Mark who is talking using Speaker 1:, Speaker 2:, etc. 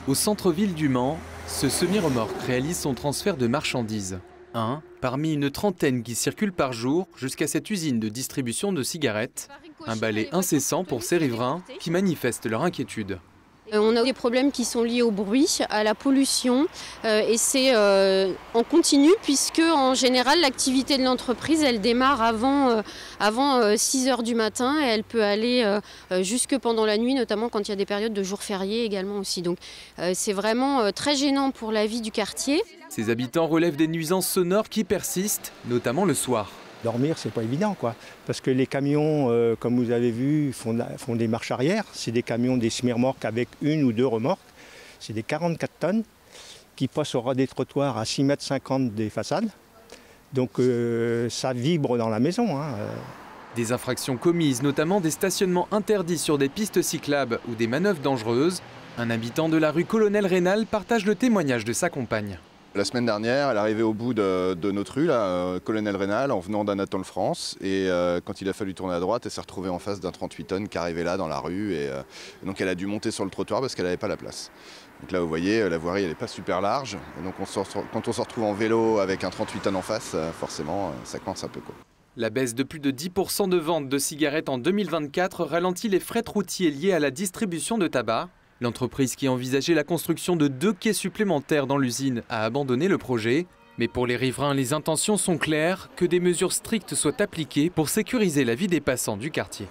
Speaker 1: Au centre-ville du Mans, ce semi-remorque réalise son transfert de marchandises. Un parmi une trentaine qui circulent par jour jusqu'à cette usine de distribution de cigarettes. Un balai incessant pour ces riverains qui manifestent leur inquiétude.
Speaker 2: On a des problèmes qui sont liés au bruit, à la pollution et c'est en continu puisque en général l'activité de l'entreprise elle démarre avant 6 h du matin et elle peut aller jusque pendant la nuit, notamment quand il y a des périodes de jours fériés également aussi. Donc c'est vraiment très gênant pour la vie du quartier.
Speaker 1: Ces habitants relèvent des nuisances sonores qui persistent, notamment le soir.
Speaker 3: Dormir, c'est pas évident, quoi. Parce que les camions, comme vous avez vu, font des marches arrière. C'est des camions, des semi-remorques avec une ou deux remorques. C'est des 44 tonnes qui passent au ras des trottoirs à 6,50 m des façades. Donc ça vibre dans la maison.
Speaker 1: Des infractions commises, notamment des stationnements interdits sur des pistes cyclables ou des manœuvres dangereuses. Un habitant de la rue Colonel Rénal partage le témoignage de sa compagne.
Speaker 4: La semaine dernière, elle est arrivée au bout de notre rue, là, Colonel Rénal, en venant d'Anatole-France. Et quand il a fallu tourner à droite, elle s'est retrouvée en face d'un 38 tonnes qui arrivait là dans la rue. Et donc elle a dû monter sur le trottoir parce qu'elle n'avait pas la place. Donc là, vous voyez, la voirie, elle n'est pas super large. Et donc quand on se retrouve en vélo avec un 38 tonnes en face, forcément, ça coince un peu, quoi.
Speaker 1: La baisse de plus de 10% de ventes de cigarettes en 2024 ralentit les frais routiers liés à la distribution de tabac. L'entreprise qui envisageait la construction de 2 quais supplémentaires dans l'usine a abandonné le projet. Mais pour les riverains, les intentions sont claires, que des mesures strictes soient appliquées pour sécuriser la vie des passants du quartier.